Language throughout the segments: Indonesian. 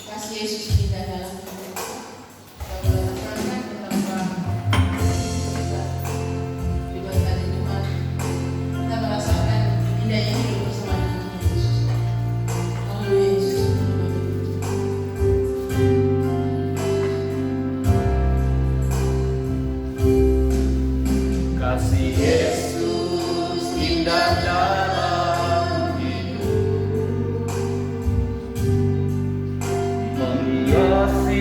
kasih Yesus kita dalam hidup kita. Kalau kita betapa kita diberkati Tuhan, kita merasakan indahnya hidup bersama dengan Yesus. Haleluya, Yesus. Kasih Yesus indah dalam hidup, menghiasi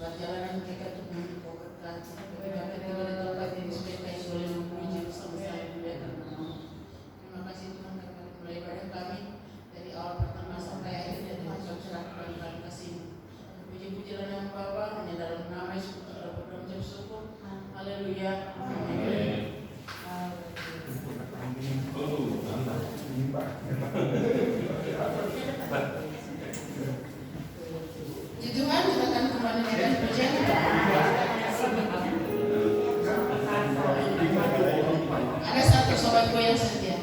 perjalanan mereka untuk memperkuatkan ketika mereka di tempat yang disediakan oleh memuji bersama-sama memuliakan nama. Terima kasih Tuhan karena mulai ibadah kami dari awal pertama sampai akhirnya Tuhan kami serahkan dalam kasih-Mu. Puji-pujilah nama Bapa hanya dalam nama Yesus kita berdoa mengucap syukur. Haleluya. Amin. Puji Tuhan, kita akan kembali dengan pujian. Ada satu sobatku yang setia.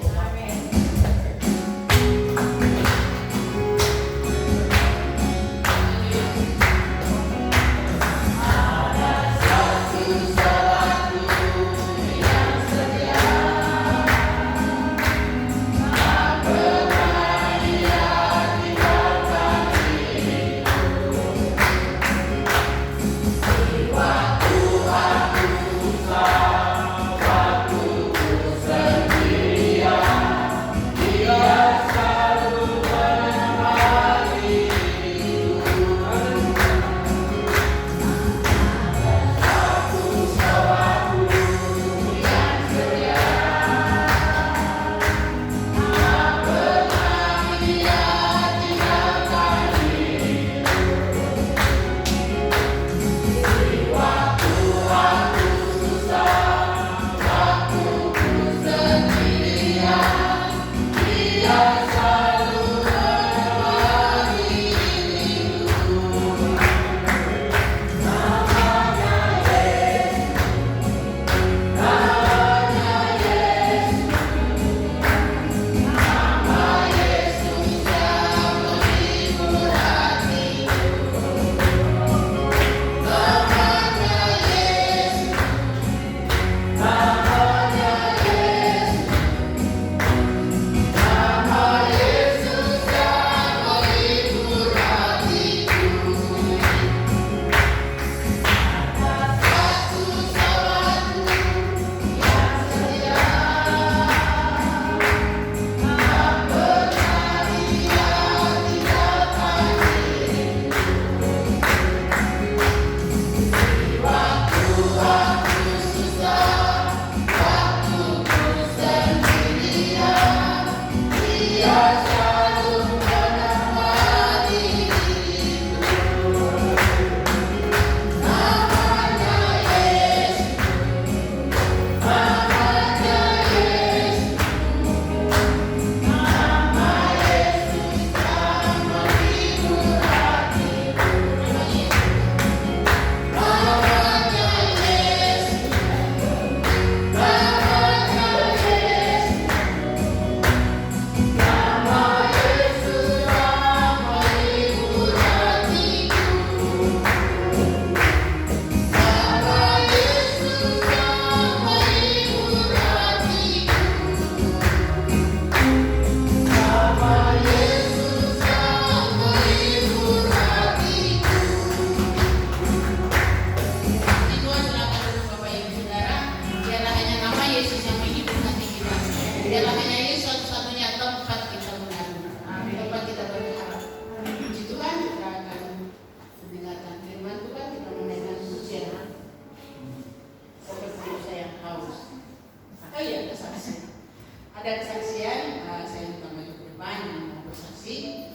Ada kesaksian, saya minta maju ke depan yang mau bersaksi.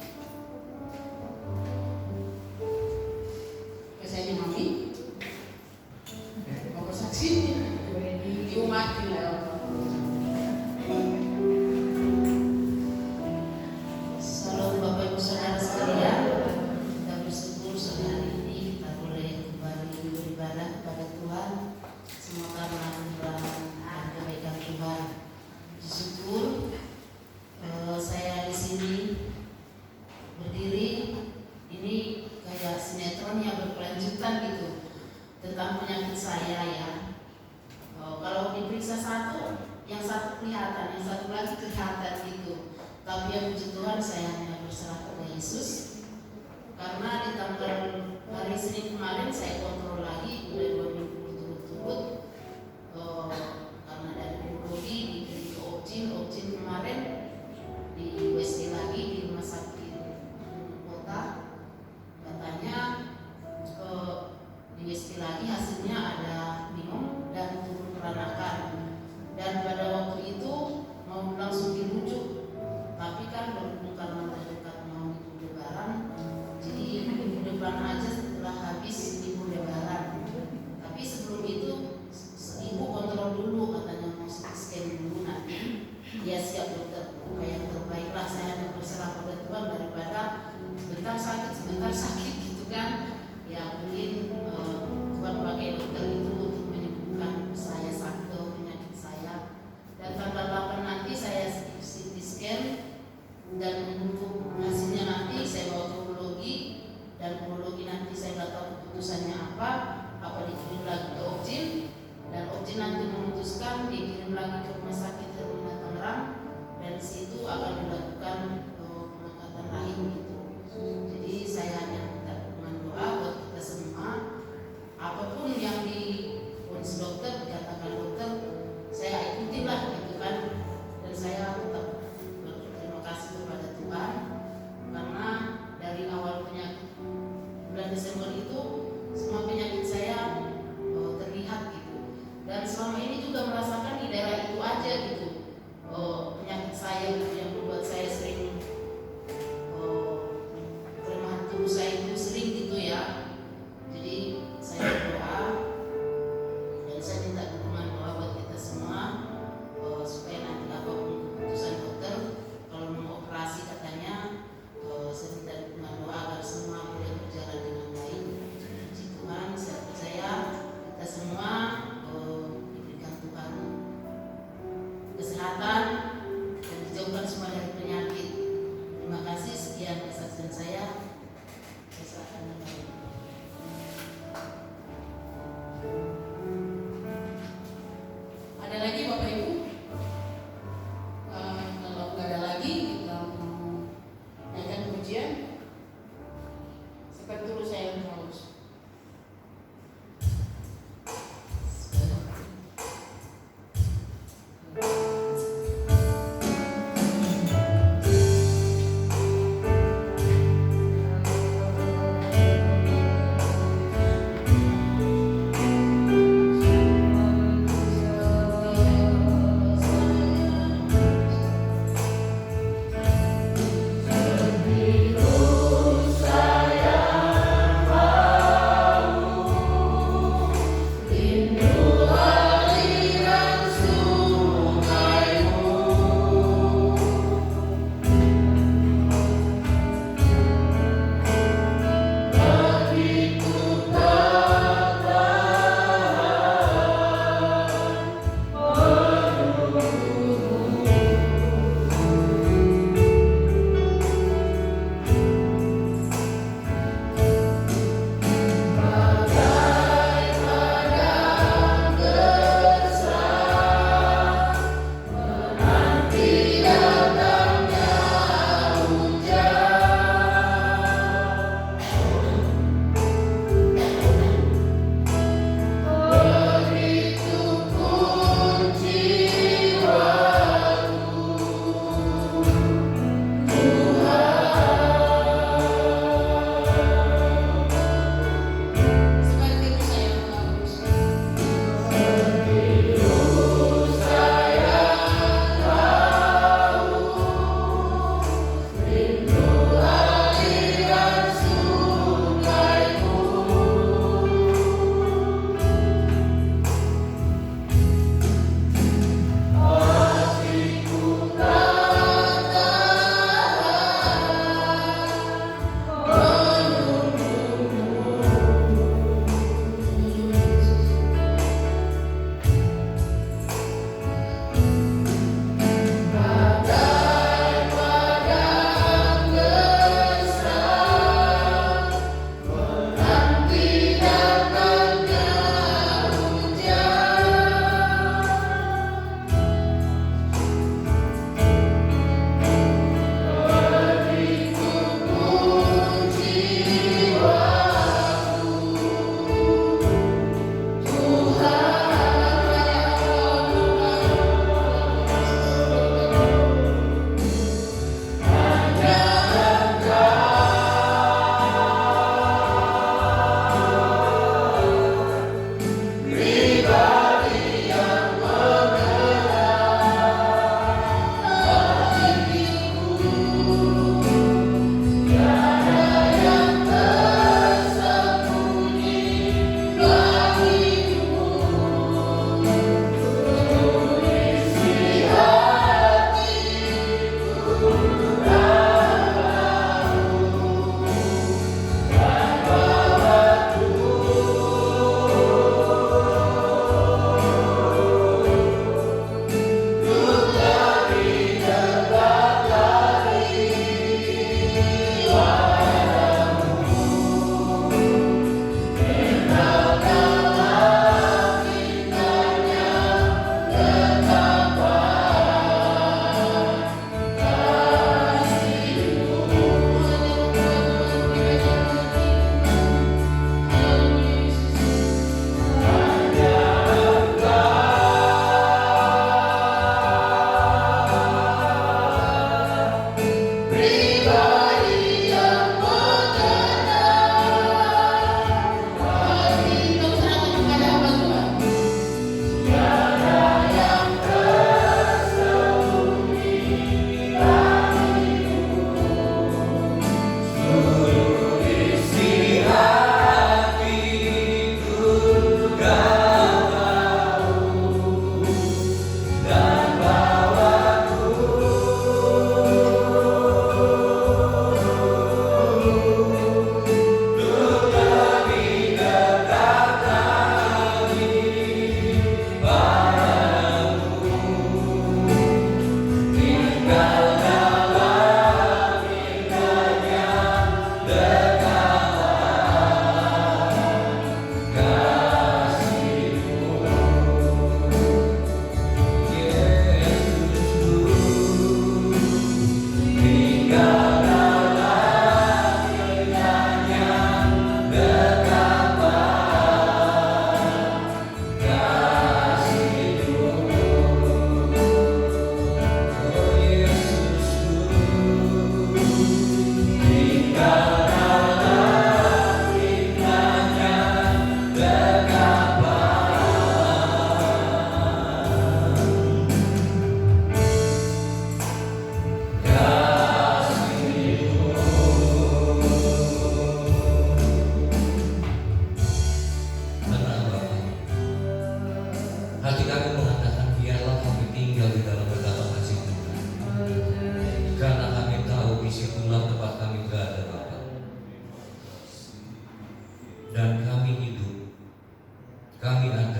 Biasanya mami mau bersaksi di umat kita. Salam Bapak Ibu Saudara sekalian, kita bersyukur sore hari ini kita boleh kembali beribadah kepada Tuhan. Semua karena Tuhan dan kebaikan Tuhan. Syukur saya di sini berdiri ini kayak sinetron yang berkelanjutan gitu tentang penyakit saya ya. Kalau diperiksa satu, yang satu kelihatan, yang satu lagi kelihatan gitu. Tapi yang puji Tuhan saya hanya berserah pada Yesus karena di tanggal hari Senin kemarin saya kontrol lagi udah 2 minggu berturut-turut karena dari Budi Opcin kemarin di USD lagi di rumah sakit kota katanya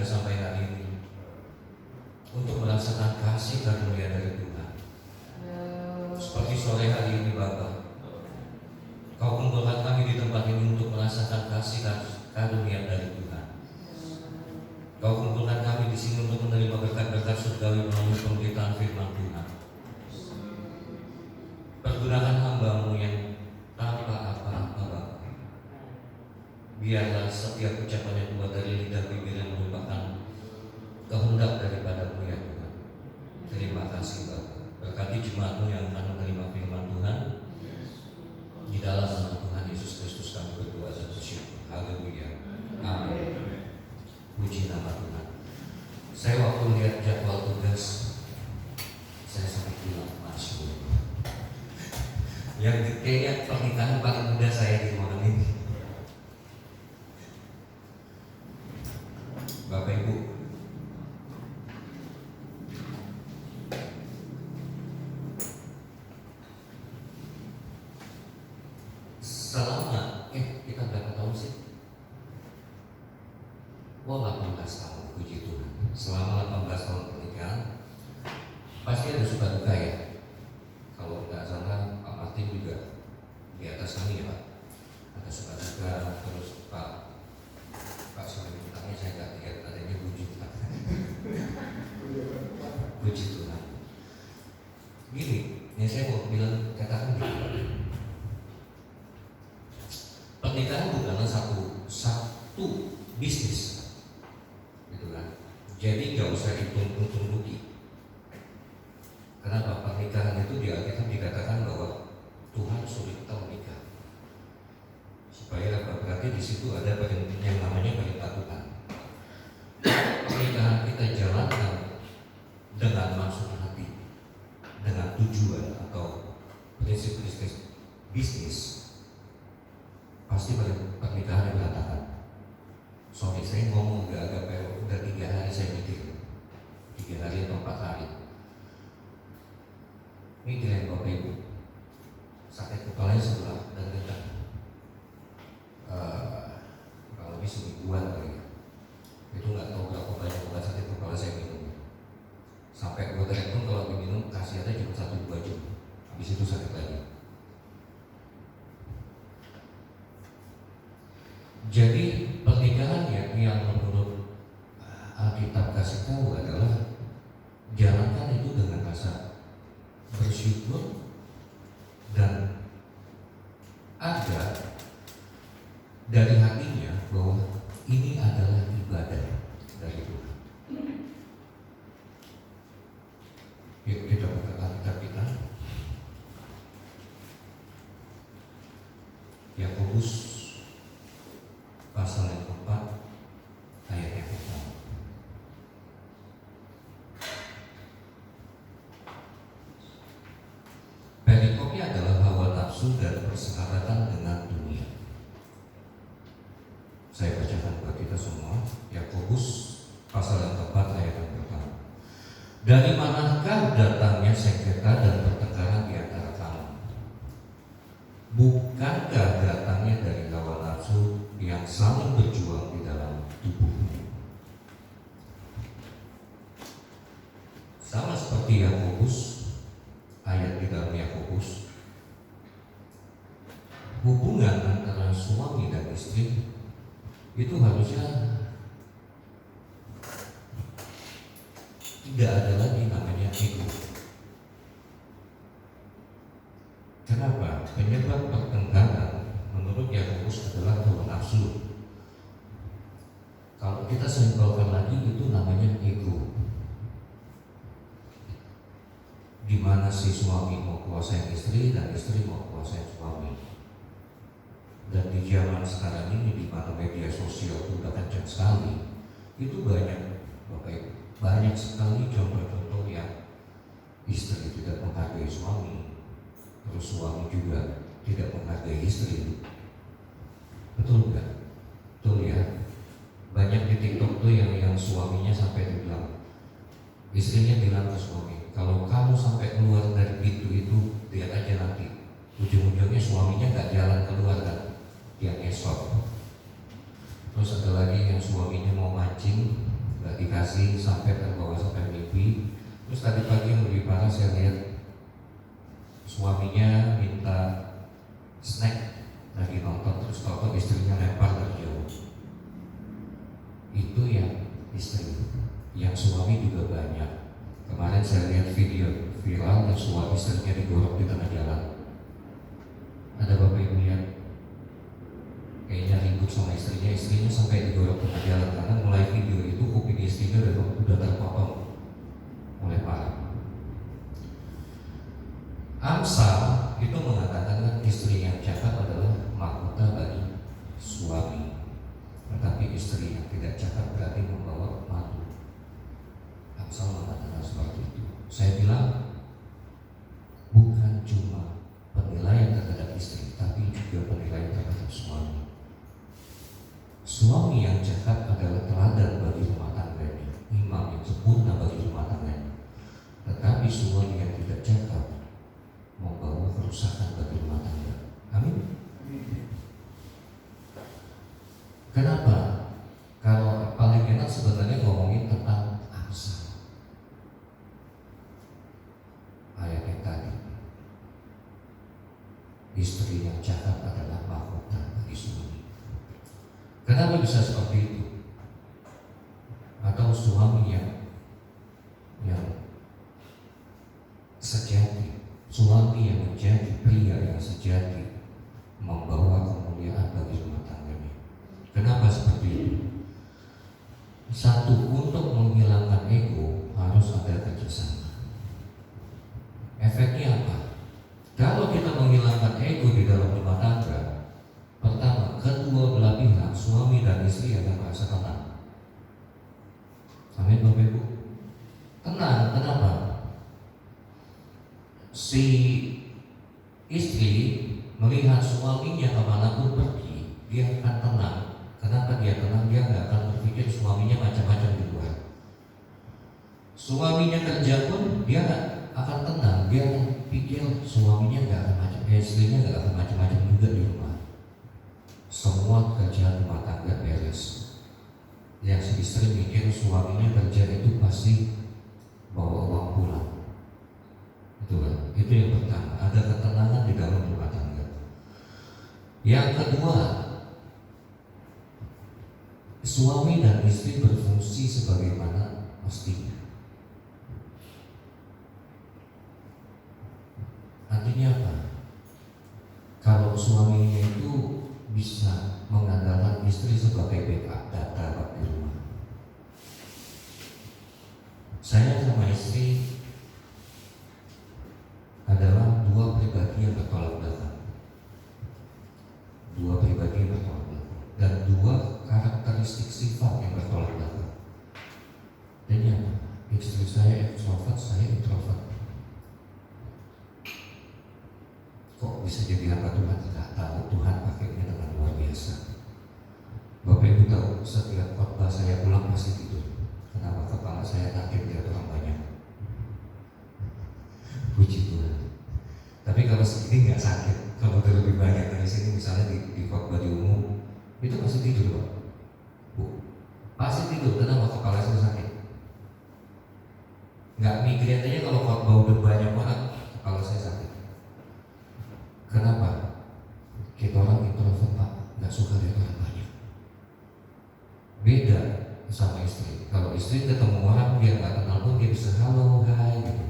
ada sampai hari ini untuk merasakan kasih karunia dari Tuhan. Seperti sore hari ini Bapa, Kau kumpulkan kami di tempat ini untuk merasakan kasih karunia dari Tuhan. Kau kumpulkan kami di sini untuk menerima berkat-berkat surgawi melalui pemberitaan firman Tuhan. Pergunakan hamba-Mu yang tanpa apa-apa Bapa. Biarlah setiap ucapan yang keluar dari lidah bibir yang merupakan kehendak daripada-Mu ya Tuhan. Terima kasih Bapa. Berkati jemaat-Mu yang akan menerima firman Tuhan. Di dalam nama Tuhan Yesus Kristus kami berdoa dan bersyukur. Haleluya. Amin. Puji nama Tuhan. Saya waktu lihat jadwal tugas, saya sampai bilang masuk. Yang kayaknya pernikahan paling muda saya di ruangan ini. Bapak Ibu, selama kita berapa tahun sih? Oh 18 tahun, puji Tuhan. Selama 18 tahun pernikahan pasti ada suka duka ya. Kalau nggak salah Pak Martin juga di atas kami ya Pak. Ada suka duka, terus Pak sampai bintangnya saya nggak lihat, adanya puji Tuhan. Puji Tuhan. Gini, ini saya mau bilang katakan gini. Pernikahan bukanlah satu bisnis, gitu kan? Jadi nggak usah hitung untung rugi. Kenapa? Pernikahan itu di Alkitab dikatakan bahwa Tuhan suruh kita menikah. Supaya apa? Berarti di situ ada yang namanya perintah Tuhan. Pernikahan kita jalankan dengan maksud hati, dengan tujuan atau prinsip-prinsip bisnis. Pasti pernikahan yang berantakan. Sorry, saya ngomong agak udah 3 hari saya mikir, 3 hari atau 4 hari. Mikirin Bapak Ibu, sakit kepalanya sebelah dan dekat. Kalau lebih semingguan kali ya. Itu nggak tahu berapa banyak obat sakit kepala saya minum. Sampai gue telepon kalau diminum khasiatnya cuma 1-2 jam. Habis itu sakit lagi. Jadi pernikahan yang menurut Alkitab kasih tahu adalah jalankan itu dengan rasa bersyukur dan ada dari hatinya bahwa ini adalah ibadah dari Tuhan. Yuk kita buka Alkitab kita. Yakobus pasal yang keempat ayat yang pertama. Perikopnya adalah hawa nafsu dan persahabatan dengan dunia. Saya bacakan buat kita semua. Yakobus pasal yang keempat ayat yang pertama. Dari manakah datangnya sengketa dan pertengkaran di antara kamu? Bukankah datangnya dari hawa nafsu yang saling berjuang di dalam tubuhnya? Sama seperti Yakobus, ayat di dalam Yakobus, hubungan antara suami dan istri itu harusnya tidak ada lagi namanya ego. Kenapa? Penyebab pertengkaran menurut Yakobus adalah hawa nafsu. Kalau kita simpulkan lagi itu namanya ego. Di mana si suami mau kuasai istri dan istri mau kuasai suami. Dan di zaman sekarang ini di mana media sosial itu udah kencang sekali, itu banyak sekali contoh-contoh yang istri tidak menghargai suami, terus suami juga tidak menghargai istri. Betul nggak? Betul ya. Banyak di TikTok tuh yang suaminya sampai dibilang, istrinya bilang ke suami, kalau kamu sampai keluar dari pintu itu, lihat aja nanti. Ujung-ujungnya suaminya nggak jalan keluar kan, dia ngesot. Terus ada lagi yang suaminya mau mancing, nggak dikasih sampai terbawa sampai mimpi. Terus tadi pagi yang lebih parah saya lihat suaminya minta snack lagi nonton, terus tahu istrinya lempar dari jauh. Itu yang istri, yang suami juga banyak. Kemarin saya lihat video viral yang suami istrinya digorok di tengah jalan. Ada bapak ibu lihat? Kayaknya ribut sama istrinya sampai digorok tengah jalan karena mulai video itu kuping istrinya udah terpotong oleh parah. Amsal itu mengatakan istri yang cakap adalah mahkota bagi suami, tetapi istri yang tidak cakap berarti membawa madu. Amsal mengatakan seperti itu. Saya bilang bukan cuma penilaian terhadap istri, tapi juga penilaian terhadap suami. Suami yang cakap adalah teladan bagi rumah tangganya, imam yang sempurna bagi rumah tangganya. Tetapi suami yang tidak cakap membawa kerusakan bagi rumah tangga. Amin. Kenapa? Kalau paling enak sebenarnya ngomongin tentang Amsal. Ayat yang tadi. Istri yang cakap adalah mahkota bagi suami. Kenapa bisa seperti itu? Atau suami yang sejati, suami yang menjadi pria yang sejati, membawa kemuliaan bagi rumah tangganya. Kenapa seperti itu? Satu, untuk menghilangkan ego harus ada kerjasama. Efeknya apa? Kalau kita menghilangkan ego di dalam rumah tangga, pertama, kedua belah pihak, suami dan istri akan merasa tenang. Amin, Bapak Ibu. Tenang, kenapa? Si istri melihat suaminya kemanapun pergi, dia akan tenang. Kenapa dia tenang? Dia nggak akan berpikir suaminya macam-macam di luar. Suaminya kerja pun dia akan tenang. Dia akan pikir suaminya nggak akan macam, istrinya nggak akan macam-macam juga di rumah. Semua kerjaan rumah tangga beres. Yang si istri mikir suaminya kerja itu pasti bawa uang pulang. Itu kan? Itu yang pertama, ada ketenangan di dalam rumah tangga. Yang kedua, suami dan istri berfungsi sebagaimana mestinya. Artinya apa? Kalau suaminya itu bisa mengandalkan istri sebagai backup data di rumah. Saya sama istri adalah dua pribadi yang bertolak belakang. Dua pribadi yang bertolak belakang dan dua karakteristik sifat yang bertolak belakang. Dan yang istri saya extrovert, saya introvert. Kok bisa jadi apa Tuhan? Tidak tahu. Tuhan pakainya dengan luar biasa. Bapak Ibu tahu, setiap khotbah saya pulang pasti tidur. Kenapa? Kepala saya sakit lihat orang banyak. Puji Tuhan. Tapi kalau segini nggak sakit. Kalau udah lebih banyak dari sini, misalnya di khotbah di umum, itu pasti tidur, Pak. Bu, pasti tidur. Kenapa? Kepala saya sakit. Nggak migrain aja kalau khotbah udah banyak banget, kepala saya sakit. Kenapa? Kita orang introvert, Pak, nggak suka lihat orang banyak. Beda sama istri. Kalau istri ketemu orang dia nggak kenal pun dia bisa halo, hai gitu.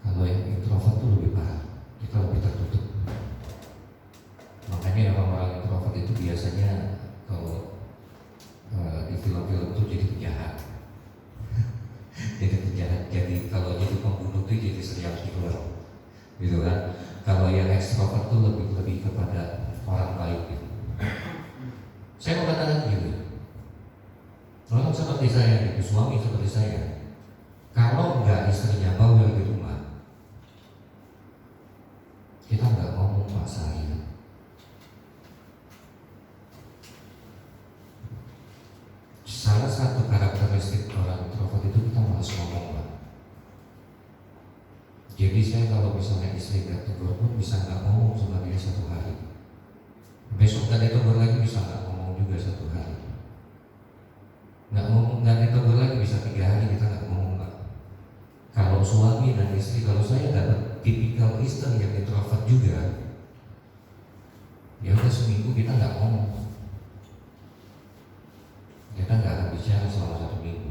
Kalau yang introvert tuh lebih parah, kita lebih tertutup. Makanya orang-orang introvert itu biasanya kalau di film-film itu jadi penjahat. Jadi penjahat. Jadi kalau jadi pembunuh itu jadi serial killer, gitu kan? Kalau yang ekstrovert tuh lebih kepada orang baik gitu. Saya mau katakan gini, orang seperti saya, gitu, suami seperti saya, kalau nggak istrinya bawel di rumah, kita nggak ngomong Pak saya. Salah satu karakteristik orang introvert itu kita malas ngomong, Pak. Jadi saya kalau misalnya istri nggak tegur pun bisa nggak ngomong sama dia satu hari. Besok tadi tegur lagi bisa nggak ngomong juga satu hari. Nggak 3 hari kita nggak ngomong Pak. Kalau suami dan istri, kalau saya dapat tipikal istri yang introvert juga, ya udah seminggu kita nggak ngomong, kita nggak akan bicara selama 1 minggu.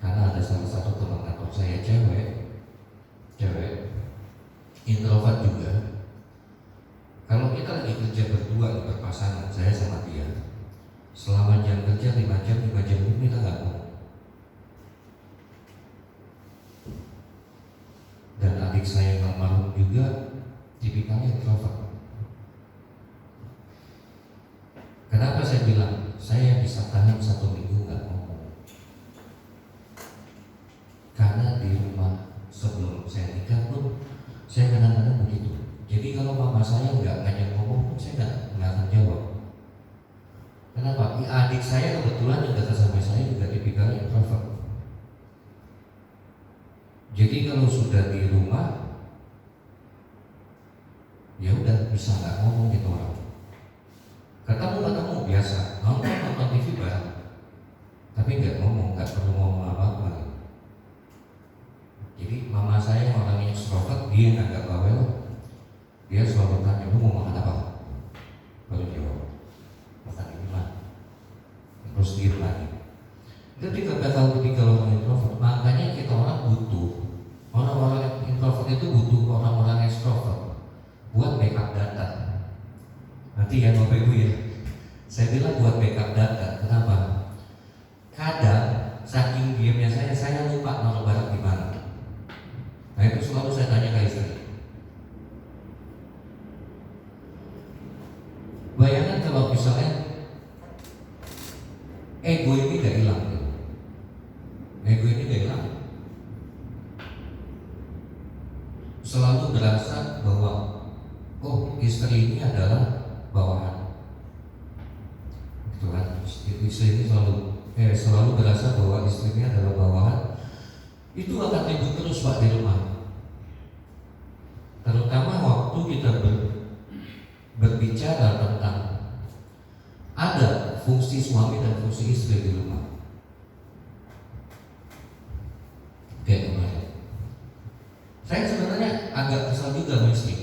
Karena ada salah satu teman kantor saya cewek introvert juga. Kalau kita lagi kerja berdua berpasangan, saya sama dia, selama jam kerja 5 jam ini kita nggak ngomong. Dan adik saya yang almarhum juga tipikalnya introvert. Kenapa saya bilang saya bisa tahan 1 minggu nggak ngomong? Karena di rumah sebelum saya nikah pun saya kadang-kadang begitu. Jadi kalau mama saya nggak ngajak ngomong pun saya nggak akan jawab. Kenapa? Adik saya kebetulan yang dekat sama saya juga tipikal introvert. Jadi kalau sudah di rumah, ya udah bisa nggak ngomong gitu orang. Ketemu biasa, nonton TV bareng, tapi nggak ngomong, nggak perlu ngomong apa-apa. Jadi mama saya orangnya extrovert, dia agak bawel, dia selalu tanya, lu mau makan apa? Baru jawab, makan ini mah. Terus diem lagi. Ketika orang introvert, makanya kita orang introvert itu butuh orang-orang extrovert buat backup data. Nanti ya Bapak Ibu ya, saya bilang buat backup data. Kenapa? Kadang saking diamnya saya lupa naruh barang di mana. Nah itu selalu saya tanya ke istri. Bayangkan kalau misalnya ego ini gak hilang gitu. Ego ini gak hilang. Selalu berasa bahwa oh istri ini adalah bawahan. Gitu kan. Istri ini selalu berasa bahwa istrinya adalah bawahan. Itu akan ribut terus Pak di rumah. Terutama waktu kita berbicara tentang ada fungsi suami dan fungsi istri di rumah. Kayak kemarin, saya sebenarnya agak kesal juga sama istri.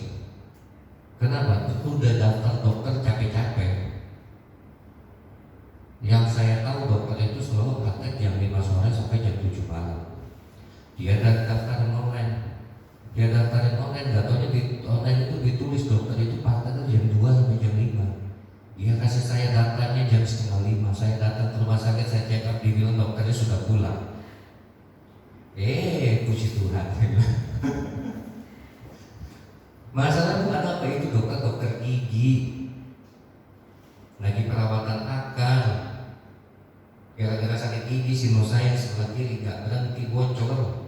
Kenapa? Udah daftar dokter capek-capek. Yang saya tahu dokter itu selalu praktek jam 5 sore sampai jam 7 malam. Dia daftarin online, gak taunya di online itu ditulis dokter itu praktek jam 2 sampai jam 5. Dia kasih saya datanya jam 4:30. Saya datang ke rumah sakit, saya check up, dibilang dokternya sudah pulang. Puji Tuhan. Masalah bukan apa itu dokter gigi lagi perawatan akar, gara-gara sakit gigi sinus saya sebelah kiri nggak berhenti bocor.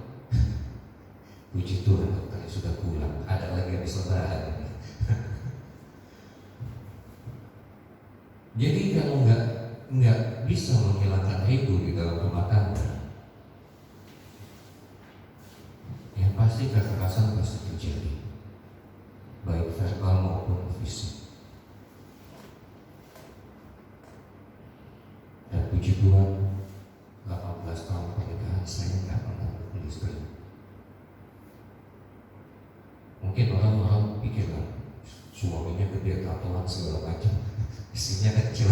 Puji Tuhan dokternya sudah pulang, ada lagi habis lebaran. Jadi kalau nggak bisa menghilangkan ego di dalam rumah tangga, yang pasti kekerasan pasti terjadi, baik verbal maupun fisik. Dan puji Tuhan 18 tahun pernikahan saya nggak pernah pukul istri. Mungkin orang-orang pikir lah suaminya gede tatoan segala macam, istrinya kecil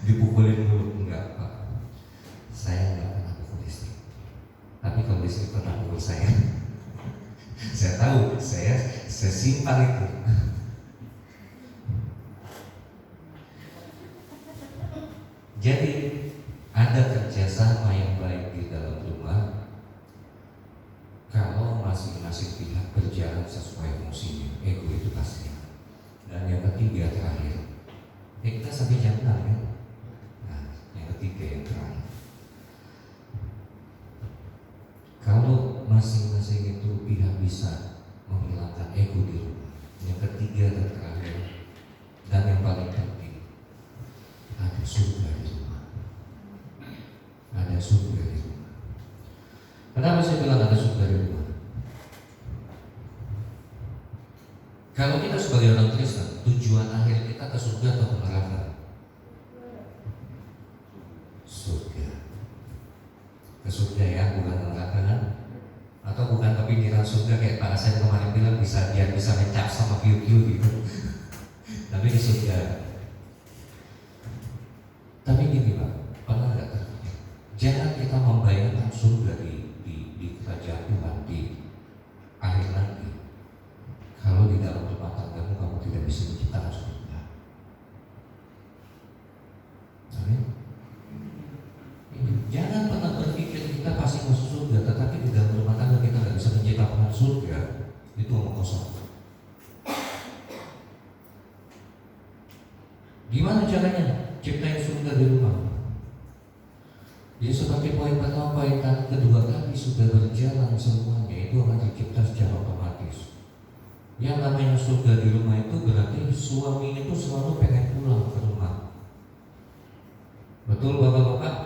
dipukulin dulu. Enggak Pak, saya nggak pernah pukul istri. Tapi kalau istri pernah pukul saya tahu, saya simpan itu. Jadi ada kerjasama yang baik di dalam rumah kalau masing-masing pihak berjalan sesuai fungsinya. Ego itu pasti. Dan yang ketiga terakhir, kita sampai jam 6 ya. Nah, yang ketiga yang terakhir, kalau masing-masing itu pihak bisa menghilangkan ego di rumah. Yang ketiga dan terakhir, dan yang paling penting, ada surga di rumah. Ada surga di rumah. Kenapa saya bilang ada surga di rumah? Kalau kita sebagai orang Kristen, tujuan akhir kita ke surga atau ke neraka? Surga. Ke surga ya, bukan neraka kan? Atau bukan kepikiran surga kayak Pak Asep kemarin bilang biar bisa mencap sama view gitu. Tapi di surga. Tapi gini Pak, pernah nggak terpikir? Jangan kita membayangkan surga di kerajaan Tuhan di akhir nanti. Kalau di dalam rumah tanggamu kamu tidak bisa menciptakan surga. Amin. Jangan pernah berpikir kita pasti masuk surga, tetapi di dalam rumah tangga kita nggak bisa menciptakan surga. Itu omong kosong. Gimana caranya ciptain surga di rumah? Ya seperti poin pertama, poin kedua tadi sudah berjalan semuanya, itu akan tercipta secara otomatis. Yang namanya surga di rumah itu berarti suami itu selalu pengen pulang ke rumah. Betul bapak-bapak?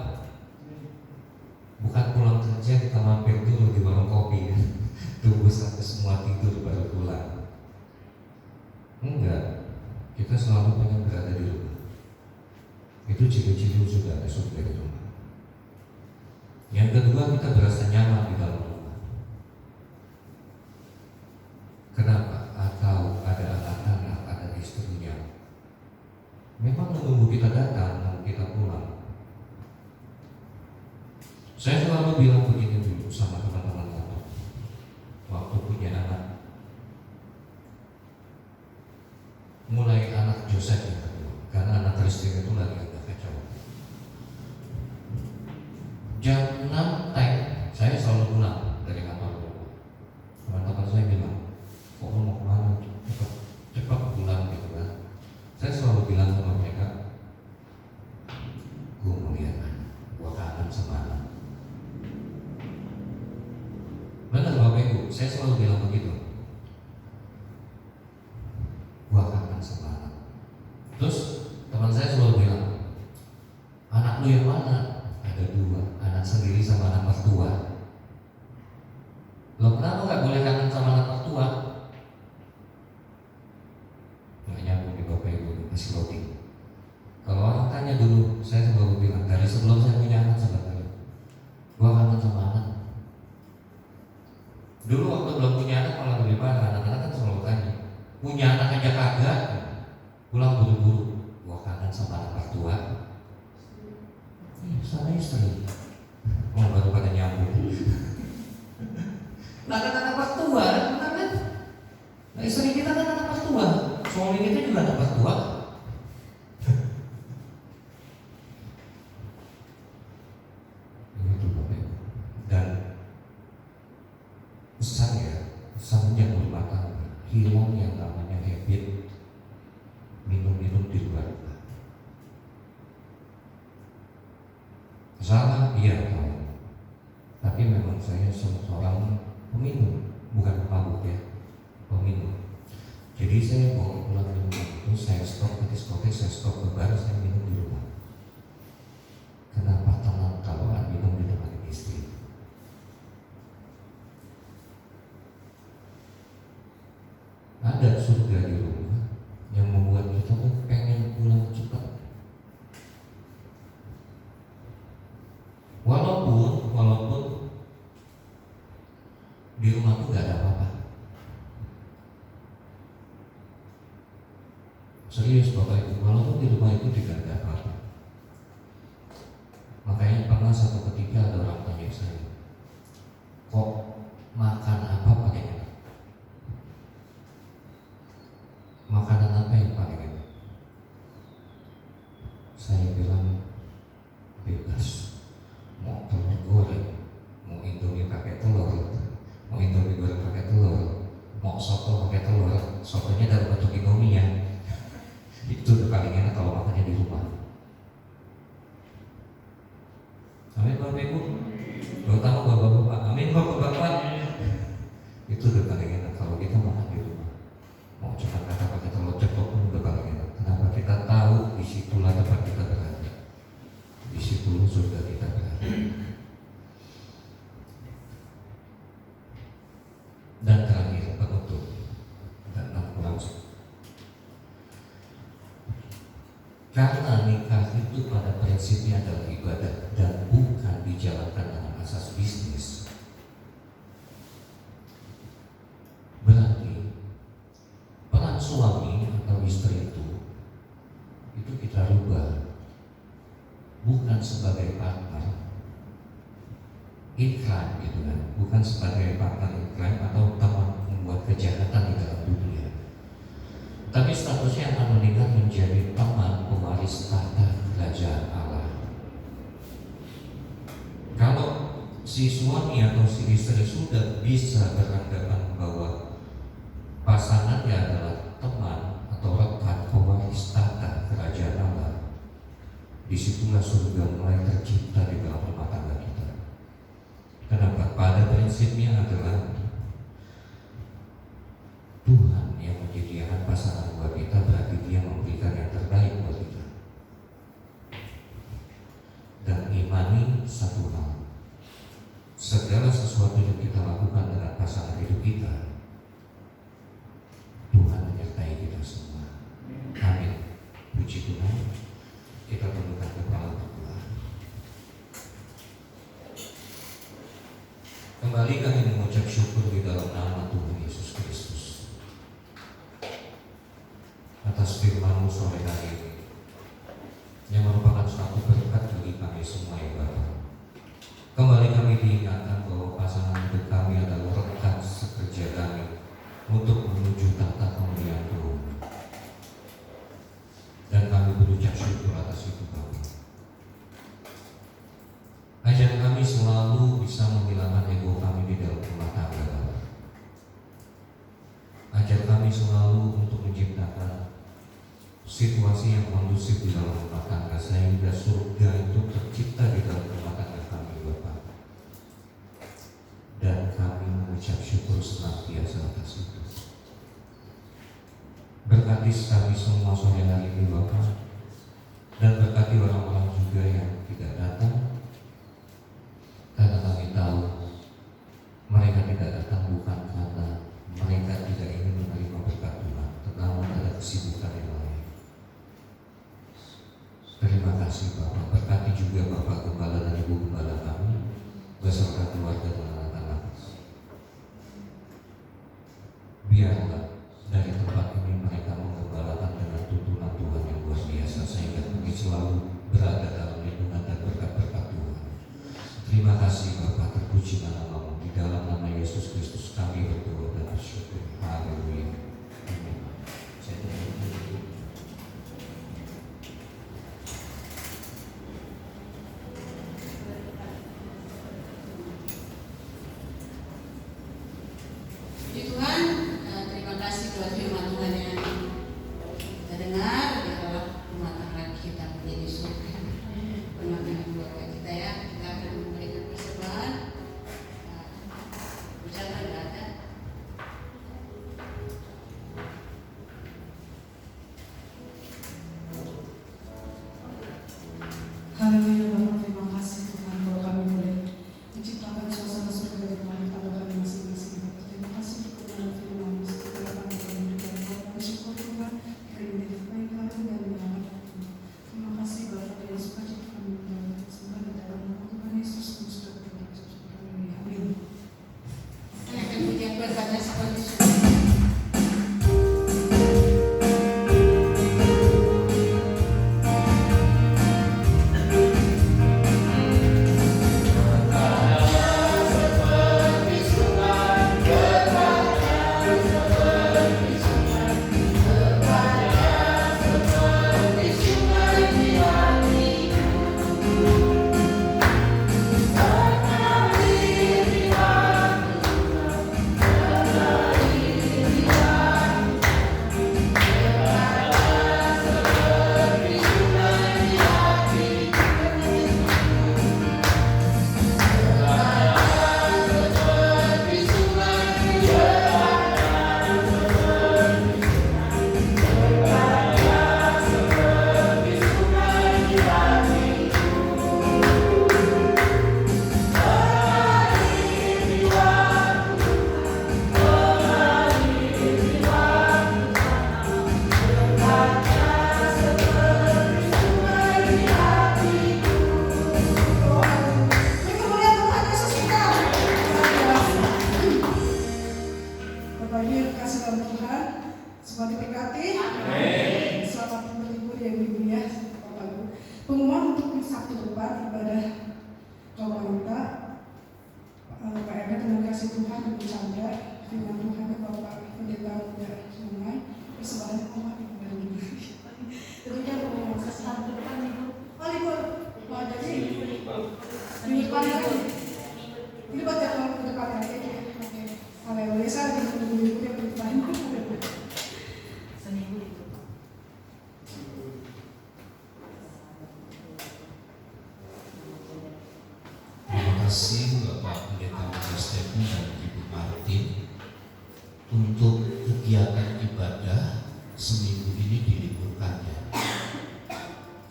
Bukan pulang kerja kita mampir dulu di warung kopi, tunggu sampai semua tidur baru pulang. Enggak, kita selalu pengen berada di rumah. Itu ciri-ciri sudah ada surga di rumah. Yang kedua, kita berasa nyaman di dalam rumah. Kenapa? Atau ada anak-anak, ada istrinya. Memang menunggu kita datang, menunggu kita pulang. Saya selalu bilang begini dulu sama teman-teman kantor. Waktu punya anak, mulai anak Joseph yang kedua, karena anak Kristen itu lagi agak kacau. Jam 6 saya selalu pulang dari kantor. Teman-teman saya bilang, kok lo mau kemana? Cepat pulang gitu kan. Saya selalu bilang sama mereka, gue mau lihat anak, gue kangen sama anak. Benar Bapak Ibu, saya selalu bilang begitu. Gue kangen sama anak. Terus teman saya selalu bilang, anak lu yang mana? Ada dua, anak sendiri sama anak mertua. Loh kenapa gak boleh kangen sama anak mertua? Gak nyambung di Bapak Ibu, masih loading. Kalau orang tanya dulu, saya selalu bilang, dari sebelum saya punya anak sebenarnya, gua kangen sama anak. Dulu waktu belum punya anak malah lebih parah, anak-anak kan selalu tanya, punya anak aja kagak, pulang buru-buru, gua kangen sama anak mertua. Sama istri, oh baru pada nyambung. Nah kan anak mertua, benar kan? Nah istri kita kan anak mertua, suami kita juga anak mertua. Begitu Bapak Ibu. Dan saya berumah tangga, hilang yang namanya habit minum-minum di luar rumah. Salah, iya tahu. Tapi memang saya seorang peminum, bukan pemabuk ya, peminum. Jadi saya bawa pulang di rumah itu, saya stop ke diskotek, saya stop ke bar, saya minum di rumah. Kenapa tenang kalau minum di tempat istri? Ada surga di rumah yang membuat kita tuh pengen pulang cepat. Walaupun di rumah tuh gak ada apa-apa. Serius Bapak Ibu, walaupun di rumah itu tidak ada apa-apa. Makanya pernah satu ketika ada orang tanya saya, kok makan apa paling enak? Makanan apa yang paling enak? Saya bilang bebas. Mau telur goreng, mau indomie pakai telur, mau indomie goreng pakai telur, mau soto pakai telur, sotonya dalam bentuk indomie ya. Itu udah paling enak kalau makannya di rumah. Amin Bapak Ibu, terutama bapak-bapak. Amin bapak-bapak. Itu udah paling enak kalau kita makan di rumah. Mau cuma kata pakai telur ceplok pun udah paling enak. Kenapa? Kita tahu disitulah tempat kita berada. Disitulah surga kita berada. Dan terakhir penutup dan pulang. Karena nikah itu pada prinsipnya adalah ibadah dan bukan dijalankan dengan asas bukan sebagai partner in crime gitu kan, bukan sebagai partner in crime atau teman membuat kejahatan di dalam dunia, tapi statusnya akan meningkat menjadi teman pewaris tahta kerajaan Allah. Kalau si suami atau si istri sudah bisa beranggapan bahwa pasangannya adalah teman atau rekan pewaris tahta kerajaan Allah, disitulah surga mulai tercipta di dalam rumah tangga kita. Kenapa? Pada prinsipnya adalah Tuhan yang menyediakan pasangan buat kita, berarti Dia memberikan yang terbaik buat kita. Dan imani satu hal, segala sesuatu yang kita lakukan dengan pasangan hidup kita, Tuhan menyertai kita semua. Amin. Puji Tuhan. Kita tundukkan kepala berdoa. Kembali kami mengucap syukur di dalam nama Tuhan Yesus Kristus atas firman-Mu sore hari ini, yang merupakan suatu berkat bagi kami semua ya Bapa. Kembali kami diingatkan bahwa pasangan hidup kami adalah rekan sekerja kami untuk menuju tahta kemuliaan Tuhan. Dan kami berucap syukur atas itu Bapa. Ajar kami selalu bisa menghilangkan ego kami di dalam rumah tangga Bapa. Ajar kami selalu untuk menciptakan situasi yang kondusif di dalam rumah tangga, sehingga surga itu tercipta di dalam rumah tangga kami Bapa. Dan kami mengucap syukur senantiasa atas itu. Berkati kami semua sore hari ini Bapa, dan berkati orang-orang juga yang tidak datang, karena kami tahu mereka tidak datang bukan karena mereka tidak ingin menerima berkat Tuhan, tetapi ada kesibukan yang lain. Terima kasih Bapak. Berkati juga Bapak Gembala dan Ibu Gembala kami beserta keluarga dan anak-anak. Biarlah dari tempat ini mereka menggembalakan dengan tuntunan Tuhan yang luar biasa, sehingga kami selalu berada dalam lindungan dan berkat-berkat Tuhan. Terima kasih Bapak, terpuji nama-Mu. Di dalam nama Yesus Kristus kami berdoa dan bersyukur. Haleluya. Amin. Puji Tuhan, terima kasih buat firman Tuhan yang kita dengar. Biarlah rumah tangga kita menjadi surga, rumah tangga keluarga kita ya. Kita akan memberikan persembahan. Ucapan ada. Minggu depan lagi. Ini buat jadwal minggu depan lagi. Oke. Haleluya, saya lagi minggu yang depan. Seminggu itu. Terima kasih Bapak Pendeta Mas Stephen dan Ibu Martin untuk kegiatan ibadah seminggu ini diliburkan ya.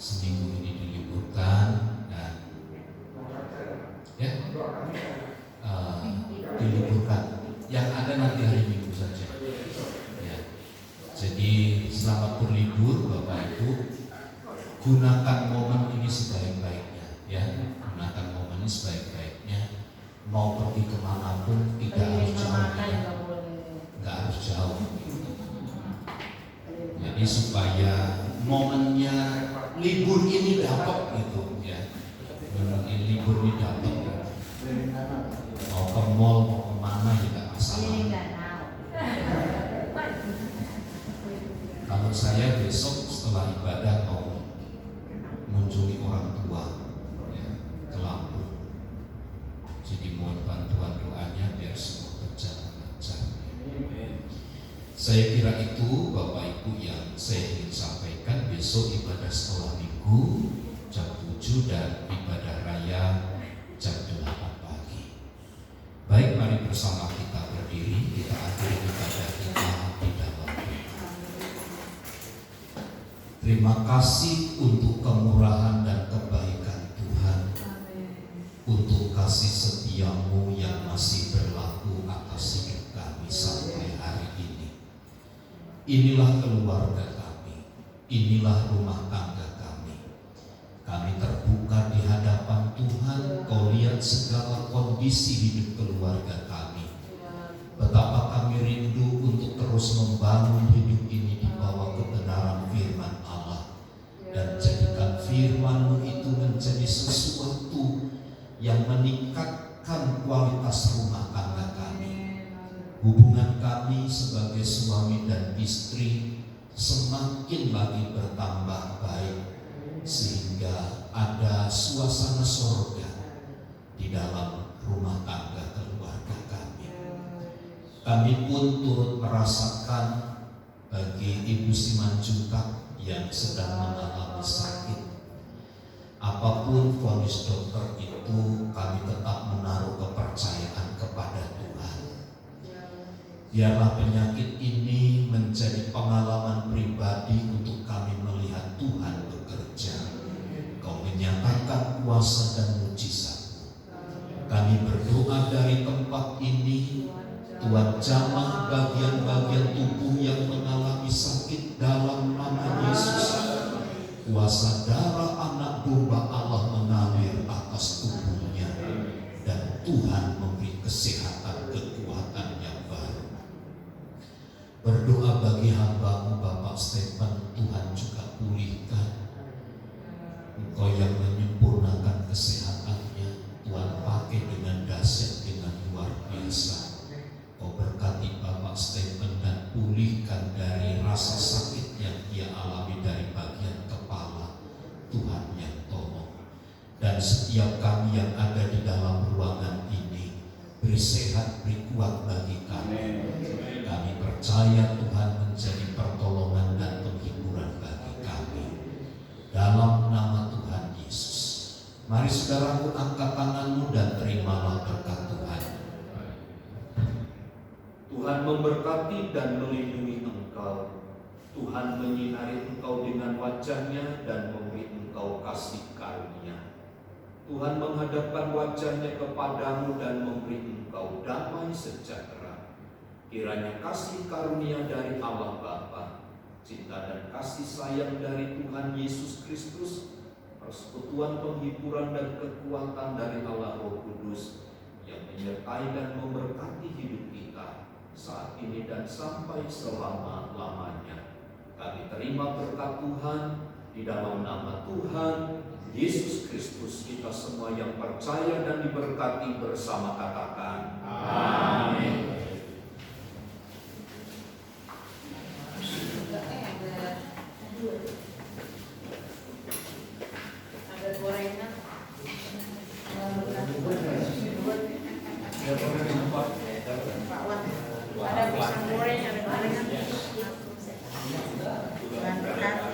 Seminggu ini diliburkan dan ya diliburkan. Yang ada nanti hari Minggu saja. Ya. Jadi selamat berlibur Bapak Ibu. Gunakan momen ini sebaik-baiknya ya. Gunakan momen ini sebaik-baiknya. Mau pergi kemanapun tidak harus jauh ya. Nggak harus jauh. Jadi supaya momennya libur ini dapat gitu ya. Libur ini dapat. Mau ke mall, mau kemana juga masalah. Kalau saya besok setelah ibadah mau mengunjungi orang tua ya, ke Lampung. Jadi mohon bantuan doanya biar semua berjalan lancar. Saya kira itu Bapak Ibu yang saya ingin sampaikan. Besok ibadah sekolah minggu jam 7 dan ibadah raya jam 8 pagi. Baik, mari bersama kita berdiri, kita akhiri ibadah kita di dalam doa. Terima kasih untuk kemurahan dan kebaikan Tuhan, untuk kasih setia-Mu yang masih berlaku atas hidup kami sampai hari ini. Inilah keluarga kami, inilah rumah tangga kami. Kami terbuka di hadapan Tuhan. Kau lihat segala kondisi hidup keluarga kami. Betapa kami rindu untuk terus membangun hidup ini di bawah kebenaran firman Allah, dan jadikan firman-Mu itu menjadi sesuatu yang meningkatkan kualitas rumah tangga kami. Hubungan kami sebagai suami dan istri semakin lagi bertambah baik, sehingga ada suasana surga di dalam rumah tangga keluarga kami. Kami pun turut merasakan bagi Ibu Simanjuntak yang sedang mengalami sakit. Apapun vonis dokter itu, kami tetap menaruh kepercayaan kepada Tuhan. Biarlah penyakit ini menjadi pengalaman pribadi untuk kami melihat Tuhan bekerja. Kau menyatakan kuasa dan mujizat. Kami berdoa dari tempat ini, Tuhan jamah bagian-bagian tubuh yang mengalami sakit dalam nama Yesus. Kuasa darah anak domba Allah mengalir atas tubuhnya, dan Tuhan memberi kesehatan, kekuatan yang baru. Berdoa bagi hamba-Mu Bapak Stephen, Tuhan juga pulihkan. Engkau yang menyempurnakan kesehatannya, Tuhan pakai dengan dahsyat, dengan luar biasa. Kau berkati Bapak Stephen dan pulihkan dari rasa sakit yang dia alami dari bagian kepala. Tuhan yang tolong. Dan setiap kami yang ada di dalam ruangan ini, beri sehat, beri kuat bagi kami. Kami percaya Tuhan menjadi pertolongan dan penghiburan bagi kami. Dalam nama Tuhan Yesus. Mari saudaraku, angkat tanganmu dan terimalah berkat Tuhan. Tuhan memberkati dan melindungi engkau. Tuhan menyinari engkau dengan wajah-Nya dan memberi engkau kasih karunia. Tuhan menghadapkan wajah-Nya kepadamu dan memberi engkau damai sejahtera. Kiranya kasih karunia dari Allah Bapa, cinta dan kasih sayang dari Tuhan Yesus Kristus, persekutuan penghiburan dan kekuatan dari Allah Roh Kudus yang menyertai dan memberkati hidup kita saat ini dan sampai selama-lamanya. Kami terima berkat Tuhan di dalam nama Tuhan Yesus Kristus. Kita semua yang percaya dan diberkati bersama katakan amin. Ada gorengan. Wan. Ada pisang goreng, ada gorengan. Bantu hati.